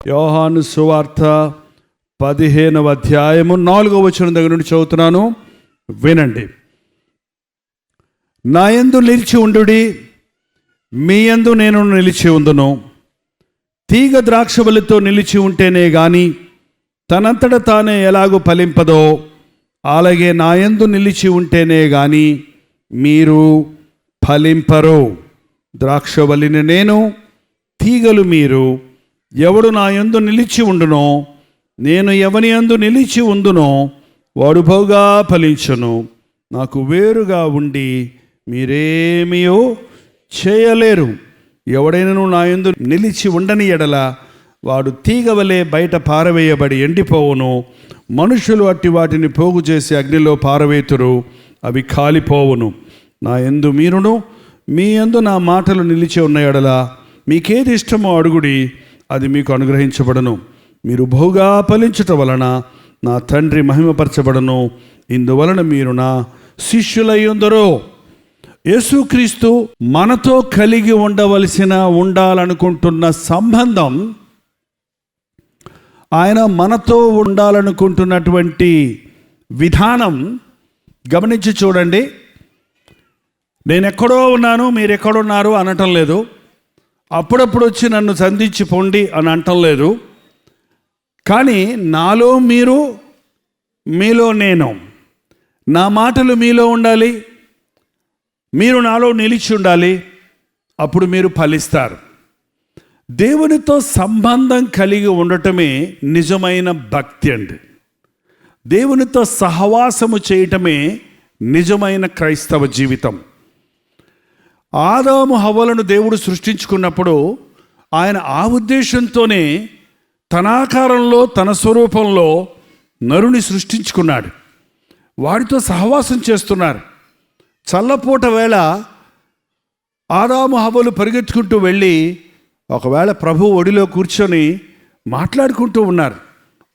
యోహాను సువార్త 15వ అధ్యాయము 4వ వచనం దగ్గర నుండి చదువుతున్నాను, వినండి. నా యందు నిలిచి ఉండుడి, మీ యందు నేను నిలిచి ఉందును. తీగ ద్రాక్షవల్లితో నిలిచి ఉంటేనే గాని తనంతట తానే ఎలాగూ ఫలింపదో, అలాగే నా యందు నిలిచి ఉంటేనే గాని మీరు ఫలింపరు. ద్రాక్షవల్లిని నేను, తీగలు మీరు. ఎవడు నా యందు నిలిచి ఉండునో, నేను ఎవని యందు నిలిచి ఉందునో వాడు బహుగా ఫలించును. నాకు వేరుగా ఉండి మీరేమియో చేయలేరు. ఎవడైనను నా యందు నిలిచి ఉండని ఎడల వాడు తీగ వలె బయట పారవేయబడి ఎండిపోవును. మనుషులు అట్టి వాటిని పోగు చేసి అగ్నిలో పారవేతురు, అవి కాలిపోవును. నా యందు మీరును, మీ యందు నా మాటలు నిలిచి ఉన్న ఎడల మీకేది ఇష్టమో అడుగుడి, అది మీకు అనుగ్రహించబడను. మీరు బహుగా ఫలించుట వలన నా తండ్రి మహిమపరచబడను. ఇందువలన మీరు నా శిష్యులయ్యుందరో. యేసుక్రీస్తు మనతో కలిగి ఉండాలనుకుంటున్న సంబంధం, ఆయన మనతో ఉండాలనుకుంటున్నటువంటి విధానం గమనించి చూడండి. నేను ఎక్కడో ఉన్నాను, మీరు ఎక్కడున్నారు అనటం లేదు. అప్పుడప్పుడు వచ్చి నన్ను సంధించి పొండి అని అంటం లేదు. కానీ నాలో మీరు, మీలో నేను, నా మాటలు మీలో ఉండాలి, మీరు నాలో నిలిచి ఉండాలి. అప్పుడు మీరు ఫలిస్తారు. దేవునితో సంబంధం కలిగి ఉండటమే నిజమైన భక్తి అండి. దేవునితో సహవాసము చేయటమే నిజమైన క్రైస్తవ జీవితం. ఆదాము హవ్వలను దేవుడు సృష్టించుకున్నప్పుడు ఆయన ఆ ఉద్దేశంతోనే తన ఆకారంలో, తన స్వరూపంలో నరుని సృష్టించుకున్నాడు. వాడితో సహవాసం చేస్తున్నారు. చల్లపూట వేళ ఆదాము హవ్వలు పరిగెత్తుకుంటూ వెళ్ళి ఒకవేళ ప్రభు ఒడిలో కూర్చొని మాట్లాడుకుంటూ ఉన్నారు,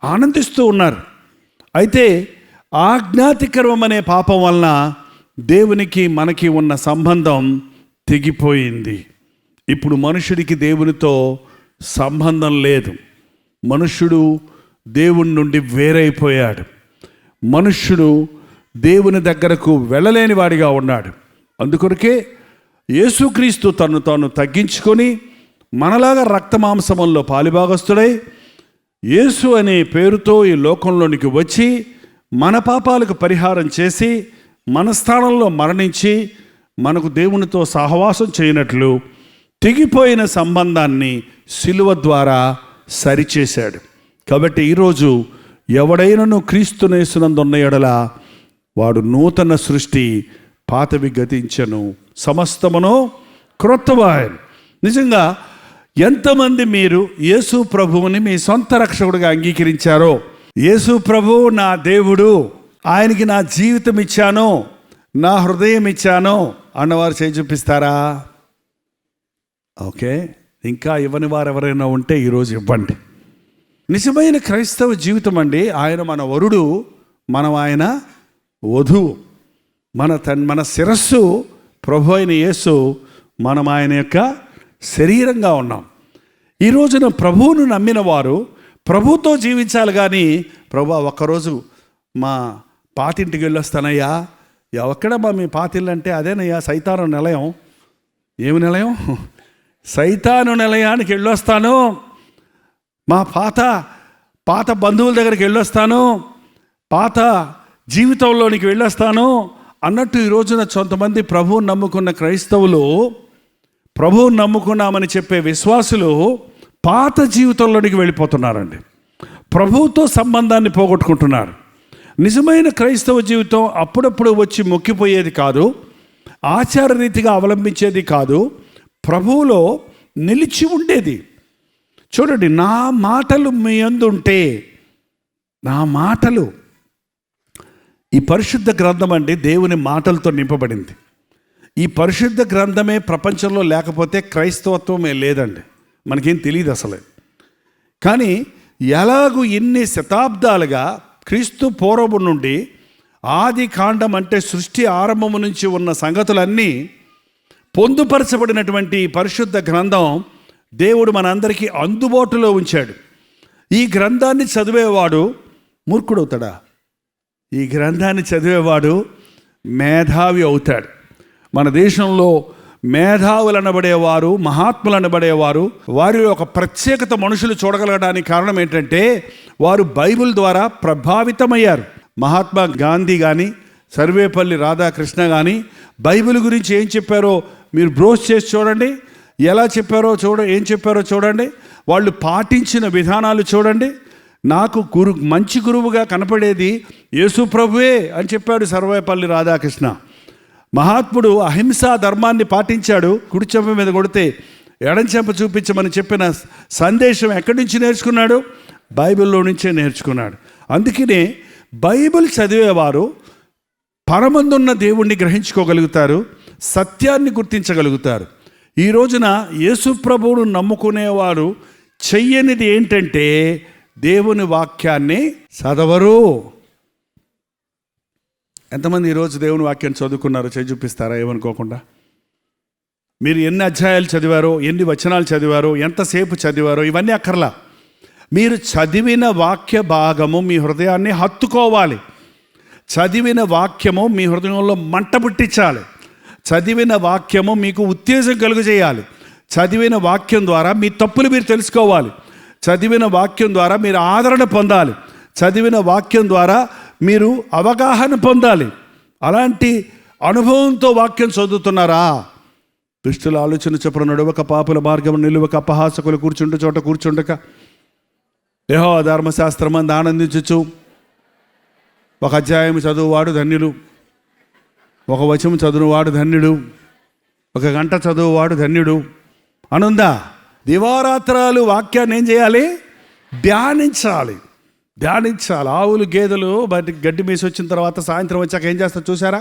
ఆనందిస్తూ ఉన్నారు. అయితే ఆజ్ఞాతిక్రమం అనే పాపం వలన దేవునికి మనకి ఉన్న సంబంధం తెగిపోయింది. ఇప్పుడు మనుషుడికి దేవునితో సంబంధం లేదు. మనుష్యుడు దేవుని నుండి వేరైపోయాడు. మనుష్యుడు దేవుని దగ్గరకు వెళ్ళలేని వాడిగా ఉన్నాడు. అందుకొరకే యేసుక్రీస్తు తను తాను తగ్గించుకొని మనలాగా రక్తమాంసముల్లో పాలిభాగస్తుడై యేసు అనే పేరుతో ఈ లోకంలోనికి వచ్చి మన పాపాలకు పరిహారం చేసి మన స్థానంలో మరణించి మనకు దేవునితో సహవాసం చేయనట్లు తెగిపోయిన సంబంధాన్ని శిలువ ద్వారా సరిచేశాడు. కాబట్టి ఈరోజు ఎవడైనను క్రీస్తునేసునందున్న ఎడల వాడు నూతన సృష్టి, పాతవి గతించెను, సమస్తమును క్రొత్తవాయెను. నిజంగా ఎంతమంది మీరు యేసు ప్రభువుని మీ సొంత రక్షకుడిగా అంగీకరించారో, యేసు ప్రభువు నా దేవుడు, ఆయనకి నా జీవితం ఇచ్చాను, నా హృదయం ఇచ్చాను అన్నవారు చేయి చూపిస్తారా? ఓకే, ఇంకా ఇవ్వని వారు ఎవరైనా ఉంటే ఈరోజు ఇవ్వండి. నిజమైన క్రైస్తవ జీవితం అండి. ఆయన మన వరుడు, మనం ఆయన వధువు. మన శిరస్సు ప్రభు అయిన యేసు, మనం ఆయన యొక్క శరీరంగా ఉన్నాం. ఈ రోజున ప్రభువును నమ్మిన వారు ప్రభుతో జీవించాలి. కానీ ప్రభు ఒక్కరోజు మా పాతింటికి వెళ్ళొస్తానయ్యా. ఎక్కడమ్మా మీ పాతిళ్ళు అంటే అదేనయ్యా సైతాను నిలయం. ఏమి నిలయం? సైతాను నిలయానికి వెళ్ళొస్తాను, మా పాత బంధువుల దగ్గరికి వెళ్ళొస్తాను, పాత జీవితంలోనికి వెళ్ళొస్తాను అన్నట్టు ఈ రోజున కొంతమంది ప్రభువుని నమ్ముకున్న క్రైస్తవులు, ప్రభువుని నమ్ముకున్నామని చెప్పే విశ్వాసులు పాత జీవితంలోనికి వెళ్ళిపోతున్నారండి. ప్రభువుతో సంబంధాన్ని పోగొట్టుకుంటున్నారు. నిజమైన క్రైస్తవ జీవితం అప్పుడప్పుడు వచ్చి మొక్కిపోయేది కాదు, ఆచారరీతిగా అవలంబించేది కాదు, ప్రభువులో నిలిచి ఉండేది. చూడండి, నా మాటలు మీ యందు ఉంటే, నా మాటలు, ఈ పరిశుద్ధ గ్రంథం అండి దేవుని మాటలతో నింపబడింది. ఈ పరిశుద్ధ గ్రంథమే ప్రపంచంలో లేకపోతే క్రైస్తవత్వమే లేదండి. మనకేం తెలియదు అసలే. కానీ ఎలాగూ ఇన్ని శతాబ్దాలుగా క్రీస్తు పూర్వము నుండి ఆది కాండం అంటే సృష్టి ఆరంభము నుంచి ఉన్న సంగతులన్నీ పొందుపరచబడినటువంటి పరిశుద్ధ గ్రంథం దేవుడు మనందరికీ అందుబాటులో ఉంచాడు. ఈ గ్రంథాన్ని చదివేవాడు మూర్ఖుడవుతాడా? ఈ గ్రంథాన్ని చదివేవాడు మేధావి అవుతాడు. మన దేశంలో మేధావులు అనబడేవారు, మహాత్ములు అనబడేవారు, వారి ఒక ప్రత్యేకత మనుషులు చూడగలగడానికి కారణం ఏంటంటే వారు బైబిల్ ద్వారా ప్రభావితమయ్యారు. మహాత్మా గాంధీ కానీ, సర్వేపల్లి రాధాకృష్ణ కానీ బైబిల్ గురించి ఏం చెప్పారో మీరు బ్రోస్ చేసి చూడండి. ఎలా చెప్పారో ఏం చెప్పారో చూడండి. వాళ్ళు పాటించిన విధానాలు చూడండి. నాకు మంచి గురువుగా కనపడేది యేసు ప్రభువే అని చెప్పాడు సర్వేపల్లి రాధాకృష్ణ. మహాత్ముడు అహింసా ధర్మాన్ని పాటించాడు. కుడి చెంప మీద కొడితే ఎడం చెంప చూపించమని చెప్పిన సందేశం ఎక్కడి నుంచి నేర్చుకున్నాడు? బైబిల్లో నుంచే నేర్చుకున్నాడు. అందుకనే బైబిల్ చదివేవారు పరమందున్న దేవుణ్ణి గ్రహించుకోగలుగుతారు, సత్యాన్ని గుర్తించగలుగుతారు. ఈ రోజున యేసు ప్రభువును నమ్ముకునేవారు చెయ్యనిది ఏంటంటే దేవుని వాక్యాన్ని చదవరు. ఎంతమంది ఈరోజు దేవుని వాక్యాన్ని చదువుకున్నారో చేయి చూపిస్తారా? ఏమనుకోకుండా. మీరు ఎన్ని అధ్యాయాలు చదివారో, ఎన్ని వచనాలు చదివారో, ఎంతసేపు చదివారో ఇవన్నీ అక్కర్లా. మీరు చదివిన వాక్య భాగము మీ హృదయాన్ని హత్తుకోవాలి. చదివిన వాక్యము మీ హృదయంలో మంట పుట్టించాలి. చదివిన వాక్యము మీకు ఉత్తేజం కలుగజేయాలి. చదివిన వాక్యం ద్వారా మీ తప్పులు మీరు తెలుసుకోవాలి. చదివిన వాక్యం ద్వారా మీరు ఆదరణ పొందాలి. చదివిన వాక్యం ద్వారా మీరు అవగాహన పొందాలి. అలాంటి అనుభవంతో వాక్యం చదువుతున్నారా? దుష్టుల ఆలోచన చొప్పున నడువక, పాపుల మార్గం నిలువక, అపహాసకులు కూర్చుంట చోట కూర్చుండక, యెహోవా ధర్మశాస్త్రమందు ఆనందించుచు. ఒక అధ్యాయం చదువువాడు ధన్యుడు, ఒక వచనం చదువువాడు ధన్యుడు, ఒక గంట చదువువాడు ధన్యుడు అనుందా? దివారాత్రాలు వాక్యాన్ని ఏం చేయాలి? ధ్యానించాలి. ఆవులు గేదెలు బయటికి గడ్డి మేసి వచ్చిన తర్వాత సాయంత్రం వచ్చాక ఏం చేస్తారు చూసారా?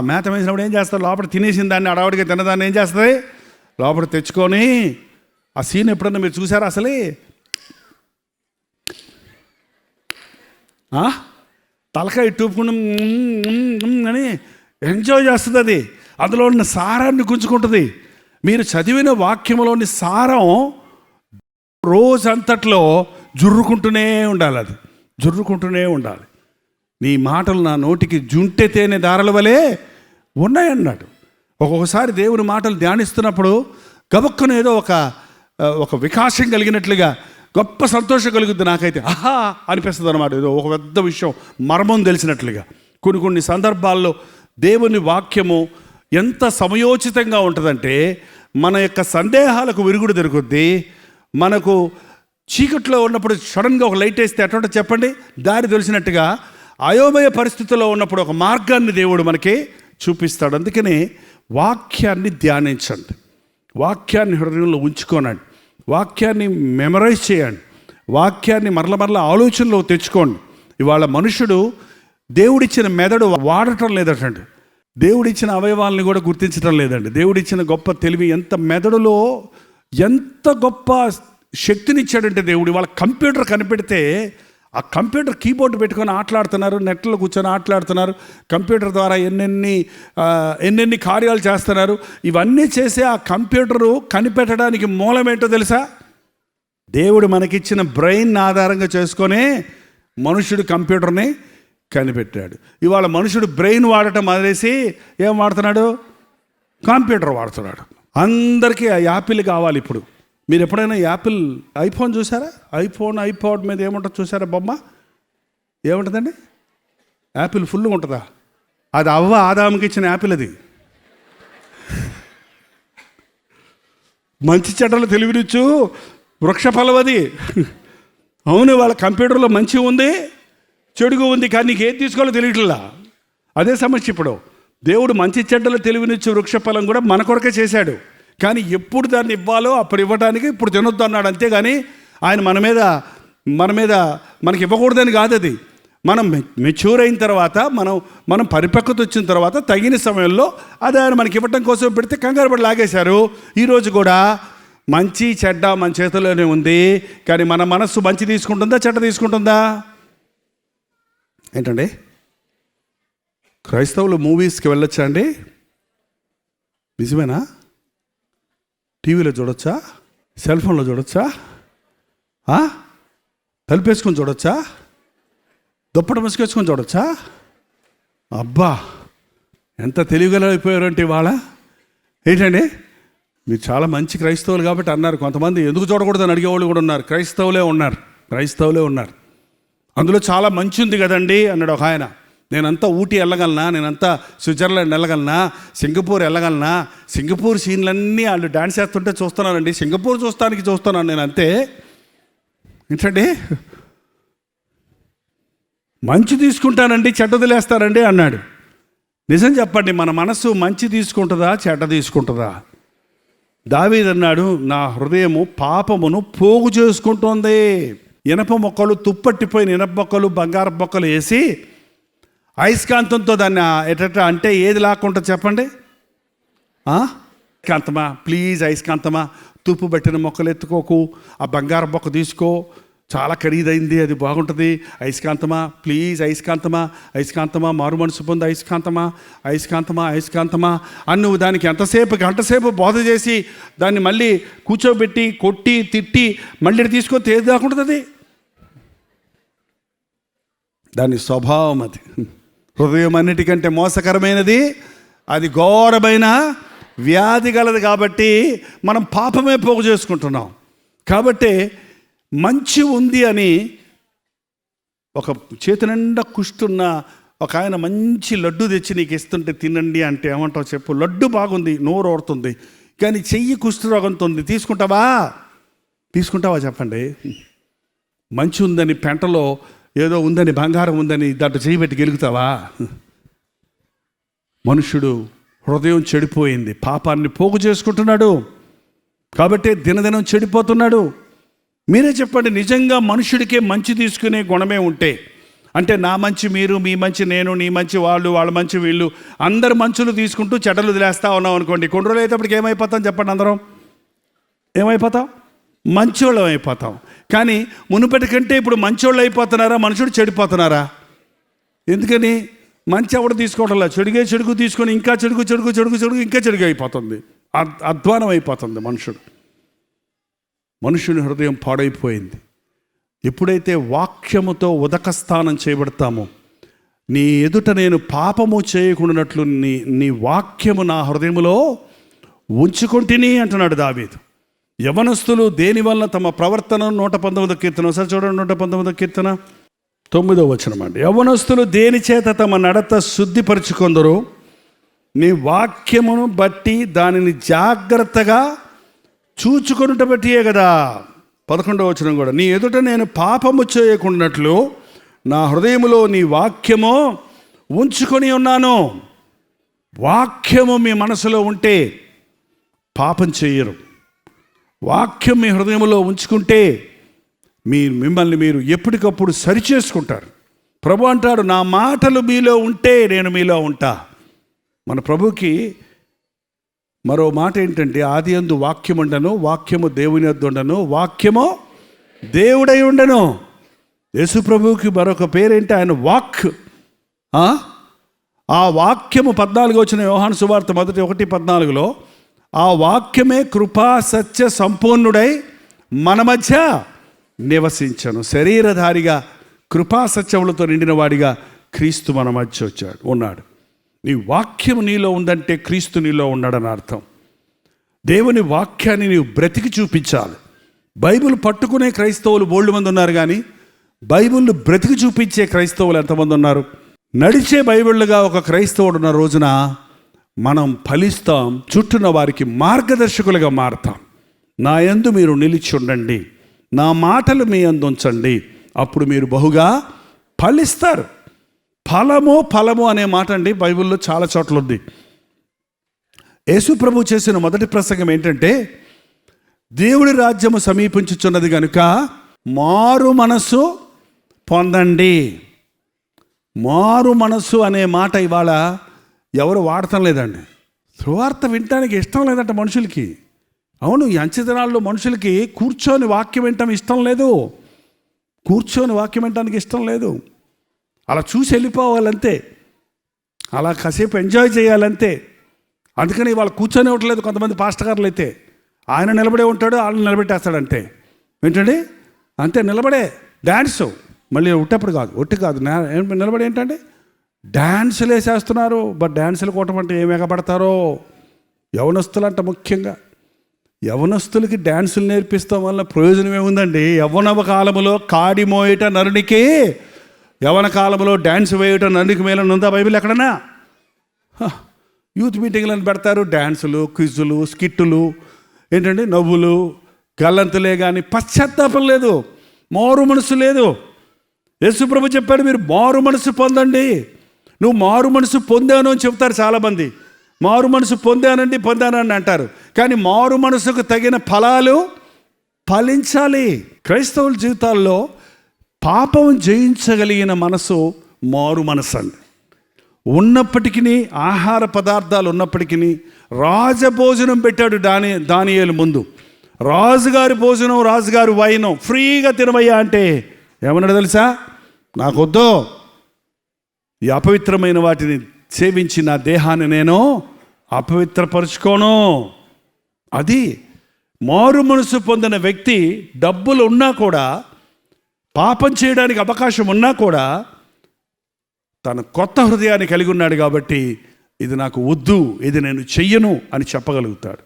మేత వేసినప్పుడు ఏం చేస్తారు? లోపల తినేసిన దాన్ని అడవాడిగా తిన్నదాన్ని ఏం చేస్తుంది? లోపల తెచ్చుకొని ఆ సీన్ ఎప్పుడన్నా మీరు చూసారా? అసలే తలకాయ టూపుకుండా అని ఎంజాయ్ చేస్తుంది. అది అందులో ఉన్న సారాన్ని గుంజుకుంటుంది. మీరు చదివిన వాక్యంలోని సారం రోజంతట్లో జుర్రుకుంటూనే ఉండాలి. అది జుర్రుకుంటూనే ఉండాలి. నీ మాటలు నా నోటికి జుంటె తేనె దారల వలె ఉన్నాయన్నాడు. ఒక్కొక్కసారి దేవుని మాటలు ధ్యానిస్తున్నప్పుడు గబక్కున ఏదో ఒక వికాసం కలిగినట్లుగా గొప్ప సంతోషం కలుగుద్ది. నాకైతే ఆహా అనిపిస్తుంది అన్నమాట. ఏదో ఒక పెద్ద విషయం మర్మం తెలిసినట్లుగా. కొన్ని సందర్భాల్లో దేవుని వాక్యము ఎంత సమయోచితంగా ఉంటుందంటే మన యొక్క సందేహాలకు విరుగుడు దొరుకుద్ది. మనకు చీకట్లో ఉన్నప్పుడు సడన్గా ఒక లైట్ వేస్తే ఎట్లా చెప్పండి, దారి తెలిసినట్టుగా అయోమయ పరిస్థితుల్లో ఉన్నప్పుడు ఒక మార్గాన్ని దేవుడు మనకి చూపిస్తాడు. అందుకని వాక్యాన్ని ధ్యానించండి, వాక్యాన్ని హృదయంలో ఉంచుకోనండి, వాక్యాన్ని మెమరైజ్ చేయండి, వాక్యాన్ని మరల ఆలోచనలో తెచ్చుకోండి. ఇవాళ మనుషుడు దేవుడిచ్చిన మెదడు వాడటం లేదటండి. దేవుడిచ్చిన అవయవాల్ని కూడా గుర్తించడం లేదండి. దేవుడిచ్చిన గొప్ప తెలివి, ఎంత మెదడులో ఎంత గొప్ప శక్తినిచ్చాడంటే దేవుడు. వాళ్ళ కంప్యూటర్ కనిపెడితే ఆ కంప్యూటర్ కీబోర్డ్ పెట్టుకొని ఆటలాడుతున్నారు, నెట్లో కూర్చొని ఆటలాడుతున్నారు, కంప్యూటర్ ద్వారా ఎన్నెన్ని కార్యాలు చేస్తున్నారు. ఇవన్నీ చేసే ఆ కంప్యూటరు కనిపెట్టడానికి మూలమేంటో తెలుసా? దేవుడు మనకిచ్చిన బ్రెయిన్ ఆధారంగా చేసుకొని మనుషుడు కంప్యూటర్ని కనిపెట్టాడు. ఇవాళ మనుషుడు బ్రెయిన్ వాడటం మానేసి ఏం వాడుతున్నాడు? కంప్యూటర్ వాడుతున్నాడు. అందరికీ యాపిల్ కావాలి. ఇప్పుడు మీరు ఎప్పుడైనా యాపిల్ ఐఫోన్ చూసారా? ఐపాడ్ మీద ఏముంటుంది చూసారా? బొమ్మ ఏముంటుందండి? యాపిల్ ఫుల్గా ఉంటుందా? అది ఆదాముకి ఇచ్చిన యాపిల్. అది మంచి చెడ్డలు తెలివినిచ్చు వృక్ష ఫలవది. అవును, వాళ్ళ కంప్యూటర్లో మంచి ఉంది, చెడుగు ఉంది, కానీ నీకు ఏది తీసుకోవాలో తెలియట్లా. అదే సమస్య. ఇప్పుడు దేవుడు మంచి చెడ్డలు తెలివినిచ్చు వృక్ష ఫలం కూడా మన కొరకే చేశాడు, కానీ ఎప్పుడు దాన్ని ఇవ్వాలో అప్పుడు ఇవ్వడానికి ఇప్పుడు తినొద్దు అన్నాడు. అంతేగాని ఆయన మన మీద మనకి ఇవ్వకూడదని కాదు. అది మనం మెచ్యూర్ అయిన తర్వాత, మనం పరిపక్వత వచ్చిన తర్వాత తగిన సమయంలో అది ఆయన మనకి ఇవ్వటం కోసం పెడితే కంగారు పడి లాగేశారు. ఈరోజు కూడా మంచి చెడ్డ మన చేతుల్లోనే ఉంది, కానీ మన మనస్సు మంచి తీసుకుంటుందా చెడ్డ తీసుకుంటుందా? ఏంటండి, క్రైస్తవులు మూవీస్కి వెళ్ళొచ్చా అండి? నిజమేనా? టీవీలో చూడొచ్చా? సెల్ ఫోన్లో చూడొచ్చా? తలుపేసుకొని చూడొచ్చా? దుప్పట ముసుకేసుకొని చూడొచ్చా? అబ్బా, ఎంత తెలివిగలైపోయారంటే ఇవాళ. ఏంటండి, మీరు చాలా మంచి క్రైస్తవులు కాబట్టి అన్నారు. కొంతమంది ఎందుకు చూడకూడదని అడిగేవాళ్ళు కూడా ఉన్నారు. క్రైస్తవులే ఉన్నారు. అందులో చాలా మంచి ఉంది కదండి అన్నాడు ఒక ఆయన. నేనంతా ఊటీ వెళ్ళగలనా, నేనంతా స్విట్జర్లాండ్ వెళ్ళగలనా, సింగపూర్ వెళ్ళగలనా? సింగపూర్ సీన్లన్నీ వాళ్ళు డాన్స్ చేస్తుంటే చూస్తున్నానండి. సింగపూర్ చూస్తున్నాను నేను, అంతే. ఏంటండి, మంచి తీసుకుంటానండి, చెడ్డ వదిలేస్తానండి అన్నాడు. నిజం చెప్పండి, మన మనసు మంచి తీసుకుంటుందా, చెడ్డ తీసుకుంటుందా? దావీదు అన్నాడు, నా హృదయము పాపమును పోగు చేసుకుంటోంది. ఇనప మొక్కలు, తుప్పట్టిపోయిన ఇనప మొక్కలు, బంగారు మొక్కలు వేసి అయస్కాంతంతో దాన్ని ఎట్ట అంటే ఏది లాక్కుంటా చెప్పండి? అయస్కాంతమా, ప్లీజ్ అయస్కాంతమా, తుప్పు పట్టిన మొక్కలు ఎత్తుకోకు, ఆ బంగారు మొక్క తీసుకో, చాలా ఖరీదైంది, అది బాగుంటుంది. అయస్కాంతమా, ప్లీజ్ అయస్కాంతమా, మారు మనసు పొంది అయస్కాంతమా అని నువ్వు దానికి గంటసేపు బోధ చేసి దాన్ని మళ్ళీ కూర్చోబెట్టి కొట్టి తిట్టి మళ్ళీ తీసుకొని ఏది దాకుంటుంది? అది దాని స్వభావం. అది హృదయం అన్నిటికంటే మోసకరమైనది, అది ఘోరమైన వ్యాధి గలది. కాబట్టి మనం పాపమే పోగు చేసుకుంటున్నాం. కాబట్టి మంచి ఉంది అని ఒక చేతి నిండా కుష్టున్న ఒక ఆయన మంచి లడ్డు తెచ్చి నీకు ఇస్తుంటే తినండి అంటే ఏమంటావు చెప్పు? లడ్డు బాగుంది, నోరు ఓడుతుంది, కానీ చెయ్యి కుష్ఠరోగంతో ఉంది, తీసుకుంటావా చెప్పండి? మంచి ఉందని పెంటలో ఏదో ఉందని, బంగారం ఉందని దాంట్లో చెయ్యి పెట్టి గెలుగుతావా? మనుషుడు హృదయం చెడిపోయింది, పాపాన్ని పోగు చేసుకుంటున్నాడు, కాబట్టి దినదినం చెడిపోతున్నాడు. మీరే చెప్పండి, నిజంగా మనుషుడికే మంచి తీసుకునే గుణమే ఉంటే, అంటే నా మంచి మీరు, మీ మంచి నేను, నీ మంచి వాళ్ళు, వాళ్ళ మంచి వీళ్ళు, అందరు మంచులు తీసుకుంటూ చెడ్డలు వదిలేస్తా ఉన్నాం అనుకోండి, కొన్ని రోజులు అయ్యేటప్పటికి ఏమైపోతాం చెప్పండి? అందరం ఏమైపోతాం? మంచోళ్ళం అయిపోతాం. కానీ మునుపటి కంటే ఇప్పుడు మంచోళ్ళు అయిపోతున్నారా, మనుషుడు చెడిపోతున్నారా? ఎందుకని? మంచి ఎవడు తీసుకోవడంలా, చెడుగు తీసుకొని ఇంకా చెడుగు ఇంకా చెడుగు అయిపోతుంది, అధ్వానం అయిపోతుంది మనుషుని హృదయం పాడైపోయింది. ఎప్పుడైతే వాక్యముతో ఉదక స్నానం చేయబడతామో, నీ ఎదుట నేను పాపము చేయకుండానట్లు నీ వాక్యము నా హృదయములో ఉంచుకొంటిని అంటున్నాడు దావీదు. యవనస్తులు దేనివల్ల తమ ప్రవర్తన 119వ కీర్తన, ఒకసారి చూడండి, 119వ కీర్తన 9వ వచనం అండి. యవనస్తులు దేని చేత తమ నడత శుద్ధిపరచుకొందరు, నీ వాక్యమును బట్టి దానిని జాగ్రత్తగా చూచుకొనుట బట్టియే కదా. 11వ వచనం కూడా, నీ ఎదుట నేను పాపము చేయకుండానట్లు నా హృదయములో నీ వాక్యము ఉంచుకొని ఉన్నాను. వాక్యము మీ మనసులో ఉంటే పాపం చెయ్యరు. వాక్యం మీ హృదయంలో ఉంచుకుంటే మిమ్మల్ని మీరు ఎప్పటికప్పుడు సరిచేసుకుంటారు. ప్రభు అంటాడు, నా మాటలు మీలో ఉంటే నేను మీలో ఉంటా. మన ప్రభుకి మరో మాట ఏంటంటే, ఆది యందు వాక్యం ఉండను, వాక్యము దేవుని యొద్ద ఉండను, వాక్యము దేవుడై ఉండను. యేసు ప్రభువుకి మరొక పేరేంటి? ఆయన వాక్. ఆ వాక్యము 14 వచ్చిన యోహాను సువార్త 1:14 ఆ వాక్యమే కృపా సత్య సంపూర్ణుడై మన మధ్య నివసించను. శరీరధారిగా కృపా సత్యములతో నిండిన వాడిగా క్రీస్తు మన మధ్య ఉన్నాడు. నీ వాక్యం నీలో ఉందంటే క్రీస్తు నీలో ఉన్నాడని అర్థం. దేవుని వాక్యాన్ని నీవు బ్రతికి చూపించాలి. బైబిల్ పట్టుకునే క్రైస్తవులు బోల్డ్ మంది ఉన్నారు, కానీ బైబిల్ బ్రతికి చూపించే క్రైస్తవులు ఎంతమంది ఉన్నారు? నడిచే బైబిళ్ళుగా ఒక క్రైస్తవుడు ఉన్న రోజున మనం ఫలిస్తాం, చుట్టూన్న వారికి మార్గదర్శకులుగా మారుతాం. నా యందు మీరు నిలిచి ఉండండి, నా మాటలు మీ యందు ఉంచండి, అప్పుడు మీరు బహుగా ఫలిస్తారు. ఫలము అనే మాట అండి బైబిల్లో చాలా చోట్ల ఉంది. యేసు ప్రభు చేసిన మొదటి ప్రసంగం ఏంటంటే, దేవుడి రాజ్యము సమీపించుచున్నది కనుక మారు మనసు పొందండి. మారు మనసు అనే మాట ఇవాళ ఎవరు వాడటం లేదండి. సువార్త వినటానికి ఇష్టం లేదంట మనుషులకి. అవును, ఈ అంచె దినాల్లో మనుషులకి కూర్చొని వాక్యం వినటం ఇష్టం లేదు. ఇష్టం లేదు. అలా చూసి వెళ్ళిపోవాలంతే, అలా కాసేపు ఎంజాయ్ చేయాలంతే. అందుకని వాళ్ళు కూర్చొని ఇవ్వట్లేదు కొంతమంది పాస్టర్ గారులు అయితే. ఆయన నిలబడే ఉంటాడు, వాళ్ళని నిలబెట్టేస్తాడంటే. ఏంటండి, అంతే, నిలబడే డ్యాన్స్ మళ్ళీ ఒట్టప్పుడు కాదు, నిలబడి ఏంటంటే డ్యాన్సులు వేసేస్తున్నారు. బట్ డ్యాన్సులు కొట్టమంటే ఏం ఎగబడతారో యవనస్తులంట. ముఖ్యంగా యవనస్తులకి డ్యాన్సులు నేర్పిస్తాం వల్ల ప్రయోజనం ఏముందండి? యవ్వనవ కాలములో కాడి మోయట నరునికి, యవన కాలంలో డ్యాన్స్ వేయట నరునికి మేలని ఉందా బైబిల్ ఎక్కడన్నా? యూత్ మీటింగ్లను పెడతారు, డ్యాన్సులు, క్విజులు, స్కిట్టులు, ఏంటంటే నవ్వులు, గల్లంతులే, కానీ పశ్చాత్తాపం లేదు, మారు మనసు లేదు. యేసుప్రభు చెప్పాడు, మీరు మారు మనసు పొందండి. నువ్వు మారు మనసు పొందాను అని చెప్తారు చాలామంది. మారు మనసు పొందానని అంటారు, కానీ మారు మనసుకు తగిన ఫలాలు ఫలించాలి. క్రైస్తవుల జీవితాల్లో పాపం జయించగలిగిన మనసు మారు మనసు అండి. ఉన్నప్పటికీ ఆహార పదార్థాలు ఉన్నప్పటికీ రాజభోజనం పెట్టాడు దానియేలు ముందు. రాజుగారి భోజనం, రాజుగారి వైనం ఫ్రీగా తినవయ్యా అంటే ఏమన్నాడు తెలుసా? నాకొద్దు, ఈ అపవిత్రమైన వాటిని సేవించి నా దేహాన్ని నేను అపవిత్రపరుచుకోను. అది మారు మనసు పొందిన వ్యక్తి డబ్బులు ఉన్నా కూడా, పాపం చేయడానికి అవకాశం ఉన్నా కూడా తన కొత్త హృదయాన్ని కలిగి ఉన్నాడు కాబట్టి ఇది నాకు వద్దు, ఇది నేను చెయ్యను అని చెప్పగలుగుతాడు.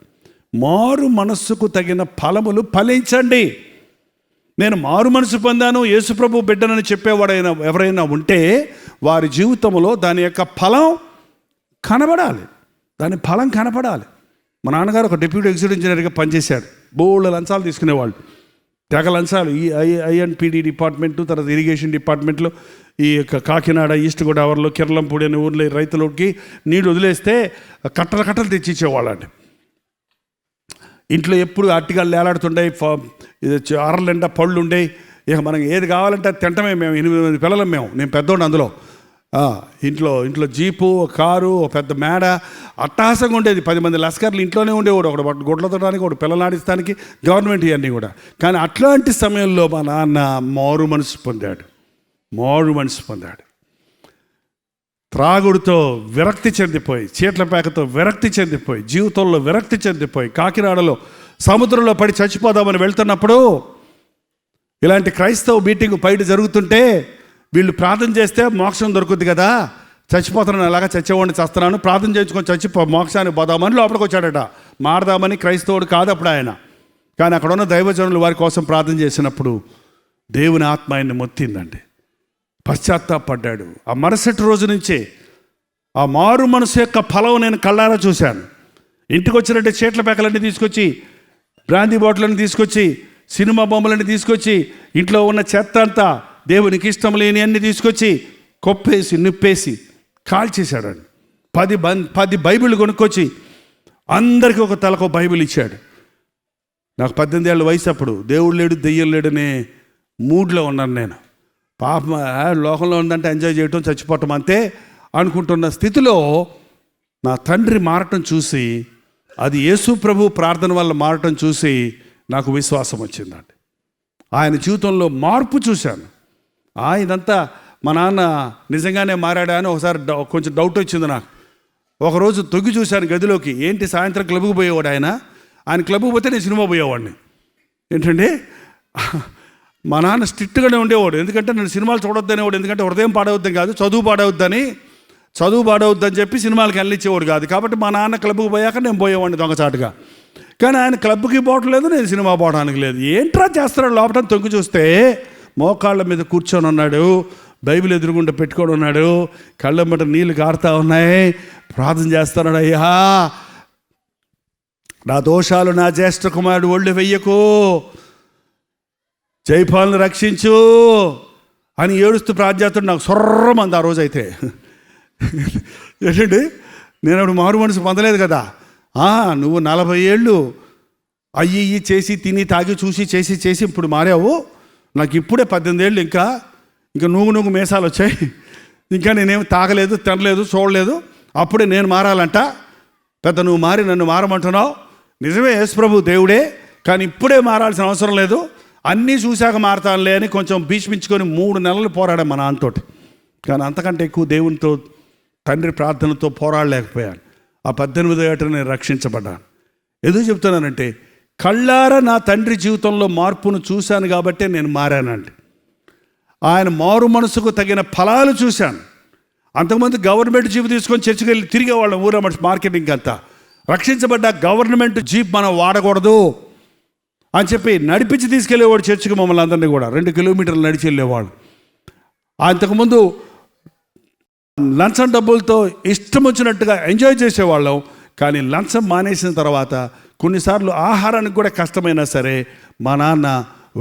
మారు మనస్సుకు తగిన ఫలములు ఫలించండి. నేను మారు మనసు పొందాను, యేసుప్రభు బిడ్డనని చెప్పేవాడైనా ఎవరైనా ఉంటే వారి జీవితంలో దాని యొక్క ఫలం కనబడాలి. దాని ఫలం కనపడాలి. మా నాన్నగారు ఒక డిప్యూటీ ఎగ్జిక్యూటివ్ ఇంజనీర్గా పనిచేశాడు. బోల్డ్ లంచాలు తీసుకునేవాళ్ళు, తెగ లంచాలు. ఈ ఐఎన్పిడి డిపార్ట్మెంటు, తర్వాత ఇరిగేషన్ డిపార్ట్మెంట్లో, ఈ కాకినాడ, ఈస్ట్ గోదావరిలో, కిర్లంపూడి అనే ఊర్లో రైతులకి నీళ్ళు వదిలేస్తే కట్టలు తెచ్చిచ్చేవాళ్ళండి. ఇంట్లో ఎప్పుడు అట్టిగాళ్ళు వేలాడుతుండే, అరలెండా పళ్ళు ఉండే. ఇక మనకి ఏది కావాలంటే అది తింటమే. మేము 8 పిల్లలం, నేను పెద్దోడు అందులో. ఇంట్లో జీపు, కారు, పెద్ద మేడ, అట్టహాసంగా ఉండేది. 10 మంది లస్కర్లు ఇంట్లోనే ఉండేవాడు. ఒకటి గొడ్ల తోడానికి, ఒకటి పిల్లలాడిస్తానికి, గవర్నమెంట్ ఇవన్నీ కూడా. కానీ అట్లాంటి సమయంలో మా నాన్న మారు మనసు పొందాడు. త్రాగుడితో విరక్తి చెందిపోయి, చీట్ల పేకతో విరక్తి చెందిపోయి, జీవితంలో విరక్తి చెందిపోయి, కాకినాడలో సముద్రంలో పడి చచ్చిపోదామని వెళ్తున్నప్పుడు ఇలాంటి క్రైస్తవ మీటింగ్ బయట జరుగుతుంటే వీళ్ళు చేస్తే మోక్షం దొరుకుద్ది కదా, చచ్చిపోతున్నాను, అలాగా చచ్చేవాడిని చేస్తున్నాను, ప్రార్థన చేయించుకొని మోక్షాన్ని పోదామని లోపలికి వచ్చాడట. మారదామని క్రైస్తవుడు కాదు అప్పుడు ఆయన. కానీ అక్కడ ఉన్న దైవజనులు వారి కోసం ప్రార్థన చేసినప్పుడు దేవుని ఆత్మ ఆయన్ని మొత్తిందండి. పశ్చాత్తాపడ్డాడు. ఆ మరుసటి రోజు నుంచే ఆ మారు మనసు యొక్క ఫలం నేను కళ్ళారా చూశాను. ఇంటికి వచ్చినట్టే చీట్ల పేకలన్నీ తీసుకొచ్చి, బ్రాందీ బాటిళ్ళని తీసుకొచ్చి, సినిమా బొమ్మలన్నీ తీసుకొచ్చి, ఇంట్లో ఉన్న చెత్త అంతా, దేవునికి ఇష్టం లేని అన్నీ తీసుకొచ్చి కొప్పేసి నిప్పేసి కాల్చేశాడండి. 10 బైబిల్ కొనుక్కొచ్చి అందరికీ ఒక తలకు బైబిల్ ఇచ్చాడు. నాకు 18 ఏళ్ళ వయసు. అప్పుడు దేవుడు లేడు, దెయ్యం లేడనే మూడ్లో ఉన్నాను నేను. పాపం లోకంలో ఉందంటే ఎంజాయ్ చేయటం, చచ్చిపోవటం అంతే అనుకుంటున్న స్థితిలో నా తండ్రి మారటం చూసి, అది యేసు ప్రభు ప్రార్థన వల్ల మారటం చూసి నాకు విశ్వాసం వచ్చిందండి. ఆయన జీవితంలో మార్పు చూశాను. ఇదంతా మా నాన్న నిజంగానే మారాడా అని ఒకసారి కొంచెం డౌట్ వచ్చింది నాకు. ఒకరోజు తొగ్గి చూశాను గదిలోకి. ఏంటి, సాయంత్రం క్లబ్కి పోయేవాడు ఆయన క్లబ్కి పోతే నేను సినిమా పోయేవాడిని. ఏంటంటే మా నాన్న స్ట్రిక్ట్గానే ఉండేవాడు. ఎందుకంటే నేను సినిమాలు చూడొద్దనేవాడు. ఎందుకంటే హృదయం పాడవద్దని కాదు, చదువు పాడవద్దని చెప్పి సినిమాలకు వెళ్ళిచ్చేవాడు కాదు. కాబట్టి మా నాన్న క్లబ్కి పోయాక నేను పోయేవాడిని దొంగచాటుగా. కానీ ఆయన క్లబ్కి పోవటం లేదు, నేను సినిమా పోవడానికి లేదు. ఏంట్రా చేస్తున్నాడు లోపల తొంగి చూస్తే మోకాళ్ళ మీద కూర్చొని ఉన్నాడు, బైబిల్ ఎదురుగుండా పెట్టుకొని ఉన్నాడు, కళ్ళెంబట నీళ్ళు కారుతా ఉన్నాయి, ప్రార్థన చేస్తున్నాడు. అయ్యా, నా దోషాలు నా జ్యేష్ఠ కుమారుడు ఒళ్ళు వెయ్యకు, జైపాలను రక్షించు అని ఏడుస్తూ ప్రార్థన చేస్తాడు. నాకు సొర్రమంది ఆ రోజైతే. ఏంటండి, నేను అప్పుడు మారు మనసు పొందలేదు కదా. నువ్వు 40 ఏళ్ళు అయ్యి చేసి తిని తాగి చూసి చేసి ఇప్పుడు మారావు. నాకు ఇప్పుడే 18 ఏళ్ళు. ఇంకా నువ్వు మేసాలు వచ్చాయి. ఇంకా నేనేమి తాగలేదు, తినలేదు, చూడలేదు. అప్పుడే నేను మారాలంట. పెద్ద నువ్వు మారి నన్ను మారమంటున్నావు. నిజమే, యేసు ప్రభు దేవుడే, కానీ ఇప్పుడే మారాల్సిన అవసరం లేదు, అన్నీ చూశాక మారతానులే అని కొంచెం భీష్మించుకొని 3 నెలలు పోరాడాను మా నాన్నతోటి. కానీ అంతకంటే ఎక్కువ దేవునితో, తండ్రి ప్రార్థనతో పోరాడలేకపోయాను. ఆ 18వ ఏట నేను రక్షించబడ్డాను. ఎందుకు చెప్తున్నానంటే, కళ్ళారా నా తండ్రి జీవితంలో మార్పును చూశాను కాబట్టే నేను మారానండి. ఆయన మారు మనసుకు తగిన ఫలాలు చూశాను. అంతకుముందు గవర్నమెంట్ జీప్ తీసుకొని చర్చికి వెళ్ళి తిరిగేవాళ్ళం ఊర మార్కెటింగ్ అంతా. రక్షించబడ్డ గవర్నమెంట్ జీప్ మనం వాడకూడదు అని చెప్పి నడిపించి తీసుకెళ్ళేవాడు చర్చికి మమ్మల్ని అందరినీ కూడా. 2 కిలోమీటర్లు నడిచి వెళ్ళేవాడు. అంతకుముందు లంచం డబ్బులతో ఇష్టం వచ్చినట్టుగా ఎంజాయ్ చేసేవాళ్ళం. కానీ లంచం మానేసిన తర్వాత కొన్నిసార్లు ఆహారానికి కూడా కష్టమైనా సరే మా నాన్న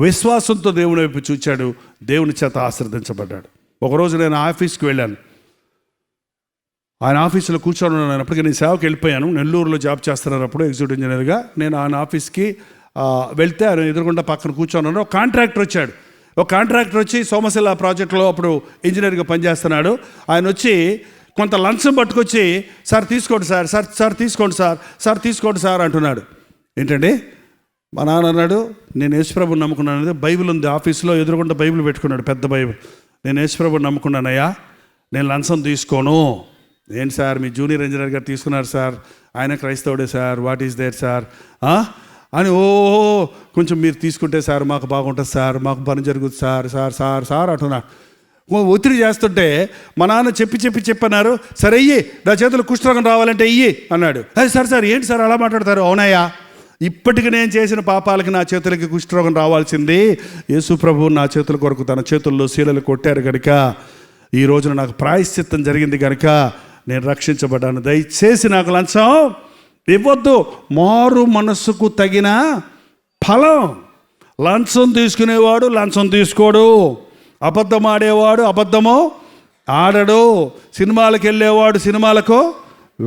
విశ్వాసంతో దేవుని వైపు చూచాడు. దేవుని చేత ఆశీర్వదించబడ్డాడు. ఒకరోజు నేను ఆఫీస్కి వెళ్ళాను. ఆయన ఆఫీసులో కూర్చొని ఉన్నప్పటికీ నేను సేవకి వెళ్ళిపోయాను. నెల్లూరులో జాబ్ చేస్తున్నప్పుడు ఎగ్జిక్యూటివ్ ఇంజనీర్గా నేను ఆయన ఆఫీస్కి వెళ్తే ఆయన ఎదురుగుండా పక్కన కూర్చొని ఒక కాంట్రాక్టర్ వచ్చాడు. ఒక కాంట్రాక్టర్ వచ్చి సోమశిల ప్రాజెక్టులో అప్పుడు ఇంజనీర్గా పనిచేస్తున్నాడు. ఆయన వచ్చి కొంత లంచం పట్టుకొచ్చి సార్ తీసుకోండి సార్, సార్ సార్ తీసుకోండి సార్, సార్ తీసుకోండి సార్ అంటున్నాడు. ఏంటండి మా నాన్న అన్నాడు, నేను యేసుప్రభుని నమ్ముకున్నాను. బైబిల్ ఉంది ఆఫీస్లో, ఎదురుగుండా బైబిల్ పెట్టుకున్నాడు, పెద్ద బైబిల్. నేను యేసుప్రభుని నమ్ముకున్నానయ్యా, నేను లంచం తీసుకోను. ఏంటి సార్ మీ జూనియర్ ఇంజనీర్ గారు తీసుకున్నారు సార్, ఆయన క్రైస్తవుడే sir, what is there sir అని కొంచెం మీరు తీసుకుంటే సార్ మాకు బాగుంటుంది సార్, మాకు పని జరుగుతుంది సార్, సార్ సార్ సార్ అంటున్నా. ఒత్తిడి చేస్తుంటే మా నాన్న చెప్పన్నారు, సరే అయ్యి నా చేతులు కుష్ఠరోగం రావాలంటే ఇయ్యి అన్నాడు. సార్ సార్ ఏంటి సార్ అలా మాట్లాడతారు? అవునయ్యా, ఇప్పటికి నేను చేసిన పాపాలకి నా చేతులకి కుష్ఠరోగం రావాల్సింది. యేసు ప్రభువు నా చేతుల కొరకు తన చేతుల్లో శీలలు కొట్టారు కనుక ఈ రోజున నాకు ప్రాయశ్చిత్తం జరిగింది కనుక నేను రక్షించబడ్డాను. దయచేసి నాకు లంచం ఇవ్వద్దు. మారు మనస్సుకు తగిన ఫలం. లంచం తీసుకునేవాడు లంచం తీసుకోడు, అబద్ధం ఆడేవాడు అబద్ధము ఆడడు, సినిమాలకు వెళ్ళేవాడు సినిమాలకు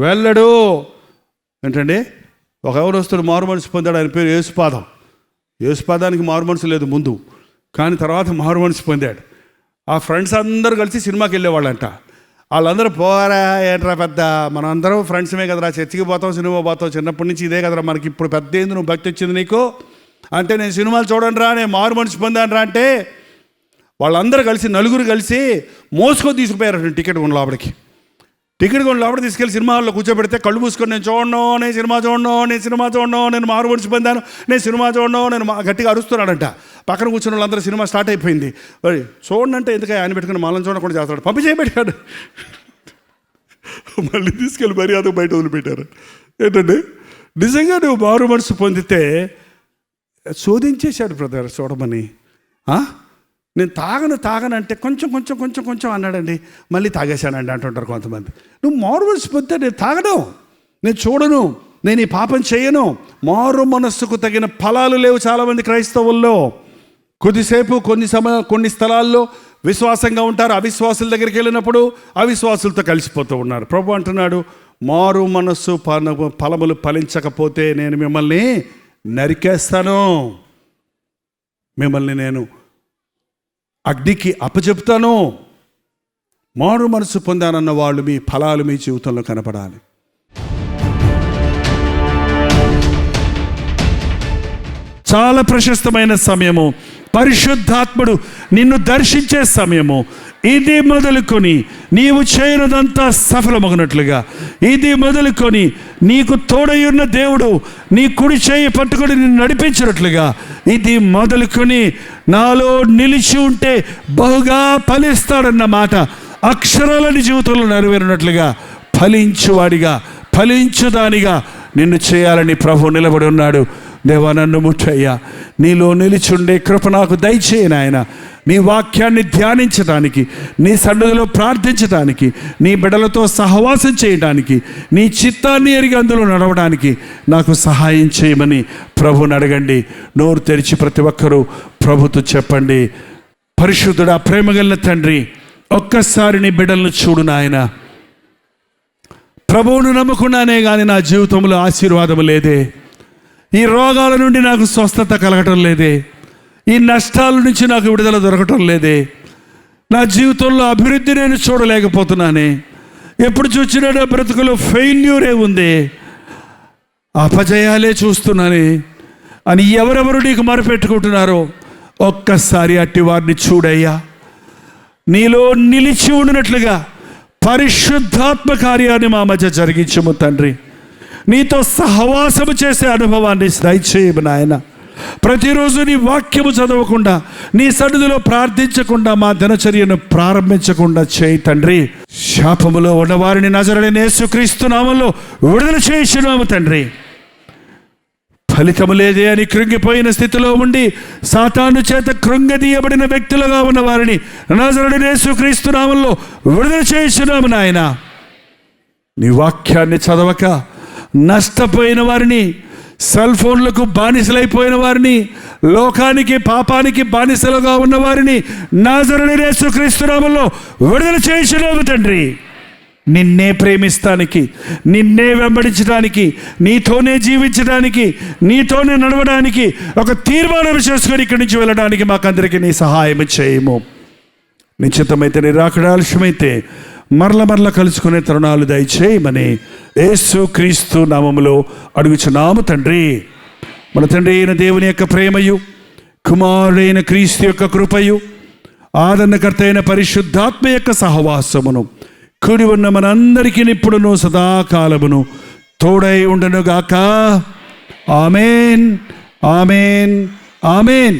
వెళ్ళడు. ఏంటండి ఒక ఎవరొస్తుడు మారు మనసు పొందాడు, ఆయన పేరు యేసుపాదం. యేసుపాదానికి మారు మనసు లేదు ముందు, కానీ తర్వాత మారు మనసు పొందాడు. ఆ ఫ్రెండ్స్ అందరూ కలిసి సినిమాకి వెళ్ళేవాళ్ళంట. వాళ్ళందరూ పోరా ఏంట్రా పెద్ద, మనం అందరం ఫ్రెండ్స్మే కదరా, చర్చికి పోతాం సినిమా పోతాం, చిన్నప్పటి నుంచి ఇదే కదరా మనకి, ఇప్పుడు పెద్ద ఏంది నువ్వు భక్తి వచ్చింది నీకు అంటే, నేను సినిమాలు చూడండి రా, నేను మారు మనసు పొందాను రా అంటే వాళ్ళందరూ కలిసి నలుగురు కలిసి మోసుకొని తీసుకుపోయారు టికెట్ కొని లోపలికి. టికెట్ కొని లోపలికి తీసుకెళ్ళి సినిమా హాల్లో కూర్చోబెడితే కళ్ళు మూసుకొని నేను చూడను, నేను సినిమా చూడను, నేను సినిమా చూడను, నేను మారు మనసు పొందాను, నేను సినిమా చూడను, నేను గట్టిగా అరుస్తున్నాడంట. పక్కన కూర్చున్న వాళ్ళందరూ సినిమా స్టార్ట్ అయిపోయింది. చూడండి అంటే ఎందుకు ఆయన పెట్టుకుని మాలను చూడకుండా చేస్తాడు, పంపించేయబెట్టాడు. మళ్ళీ తీసుకెళ్ళి మర్యాద బయట వదిలిపెట్టారు. ఏంటంటే నిజంగా నువ్వు మారు మనసు పొందితే శోధించేశాడు బ్రదర్ చూడమని. నేను తాగనంటే కొంచెం కొంచెం కొంచెం కొంచెం అన్నాడండి, మళ్ళీ తాగేశానండి అంటుంటారు కొంతమంది. నువ్వు మారు మనసు పొందితే నేను తాగను, నేను చూడను, నేను ఈ పాపం చేయను. మారు మనస్సుకు తగిన ఫలాలు లేవు చాలామంది క్రైస్తవుల్లో. కొద్దిసేపు కొన్ని స్థలాల్లో విశ్వాసంగా ఉంటారు, అవిశ్వాసుల దగ్గరికి వెళ్ళినప్పుడు అవిశ్వాసులతో కలిసిపోతూ ఉన్నారు. ప్రభు అంటున్నాడు, మారు మనస్సు ఫలములు ఫలించకపోతే నేను మిమ్మల్ని నరికేస్తాను, మిమ్మల్ని నేను అగ్నికి అప్పచెప్తాను. మారు మనసు పొందానన్న వాళ్ళు మీ ఫలాలు మీ జీవితంలో కనపడాలి. చాలా ప్రశస్తమైన సమయము, పరిశుద్ధాత్ముడు నిన్ను దర్శించే సమయము. ఇది మొదలుకొని నీవు చేయనదంతా సఫలమగినట్లుగా, ఇది మొదలుకొని నీకు తోడయున్న దేవుడు నీ కుడి చేయి పట్టుకొని నిన్ను నడిపించినట్లుగా, ఇది మొదలుకొని నాలో నిలిచి ఉంటే బహుగా ఫలిస్తాడన్న మాట అక్షరాలని జీవితంలో నెరవేరినట్లుగా ఫలించువాడిగా, ఫలించుదానిగా నిన్ను చేయాలని ప్రభు నిలబడి ఉన్నాడు. దేవా నన్ను ముట్టయ్యా, నీలో నిలిచుండే కృప నాకు దయచేయి నాయన. నీ వాక్యాన్ని ధ్యానించడానికి, నీ సన్నిధిలో ప్రార్థించడానికి, నీ బిడ్డలతో సహవాసం చేయడానికి, నీ చిత్తాన్ని ఎరిగి అందులో నడవడానికి నాకు సహాయం చేయమని ప్రభుని అడగండి. నోరు తెరిచి ప్రతి ఒక్కరూ ప్రభుతో చెప్పండి. పరిశుద్ధుడా, ప్రేమగల తండ్రి, ఒక్కసారి నీ బిడ్డలను చూడు నాయన. ప్రభువును నమ్ముకున్నానే కానీ నా జీవితంలో ఆశీర్వాదం లేదే, ఈ రోగాల నుండి నాకు స్వస్థత కలగటం లేదే, ఈ నష్టాల నుంచి నాకు విడుదల దొరకటం లేదే, నా జీవితంలో అభివృద్ధి నేను చూడలేకపోతున్నానే, ఎప్పుడు చూసినా నా బ్రతుకులో ఫెయిల్యూరే ఉంది, అపజయాలే చూస్తున్నానే అని ఎవరెవరు నీకు మొరపెట్టుకుంటున్నారో ఒక్కసారి అట్టి వారిని చూడయ్యా. నీలో నిలిచి ఉండినట్లుగా పరిశుద్ధాత్మ కార్యాన్ని మా మధ్య జరిగించము తండ్రి. నీతో సహవాసము చేసే అనుభవాన్ని దయచేయము నాయన. ప్రతిరోజు నీ వాక్యము చదవకుండా, నీ సన్నిధిలో ప్రార్థించకుండా మా దినచర్యను ప్రారంభించకుండా చేయి తండ్రి. శాపములో ఉన్నవారిని నజరేయుడైన యేసుక్రీస్తు నామములో విడుదల చేయుచున్నాము తండ్రి. ఫలితము లేదే అని కృంగిపోయిన స్థితిలో ఉండి సాతాను చేత కృంగదీయబడిన వ్యక్తులుగా ఉన్న వారిని నజరేయుడైన యేసుక్రీస్తు నామములో విడుదల చేయుచున్నాము నాయన. నీ వాక్యాన్ని చదవక నష్టపోయిన వారిని, సెల్ ఫోన్లకు బానిసలైపోయిన వారిని, లోకానికి పాపానికి బానిసలుగా ఉన్న వారిని నజరేయుడైన యేసుక్రీస్తు నామములో విడుదల చేయుచున్నాము తండ్రి. నిన్నే ప్రేమిస్తానికి, నిన్నే వెంబడించడానికి, నీతోనే జీవించడానికి, నీతోనే నడవడానికి ఒక తీర్మానం చేసుకొని ఇక్కడి నుంచి వెళ్ళడానికి మాకందరికీ నీ సహాయం చేయము. నిశ్చితమైతే, నీ రాకడ ఆలస్యమైతే మరల కలుసుకునే తరుణాలు దయచేయమని యేసుక్రీస్తు నామములో అడుగుచున్నాము తండ్రి. మన తండ్రి అయిన దేవుని యొక్క ప్రేమయు, కుమారుడైన క్రీస్తు యొక్క కృపయు, ఆదరణకర్త అయిన పరిశుద్ధాత్మ యొక్క సహవాసమును కూడి ఉన్న మనందరికీ ఇప్పుడును సదాకాలమును తోడై ఉండునుగాక. ఆమేన్, ఆమేన్, ఆమేన్.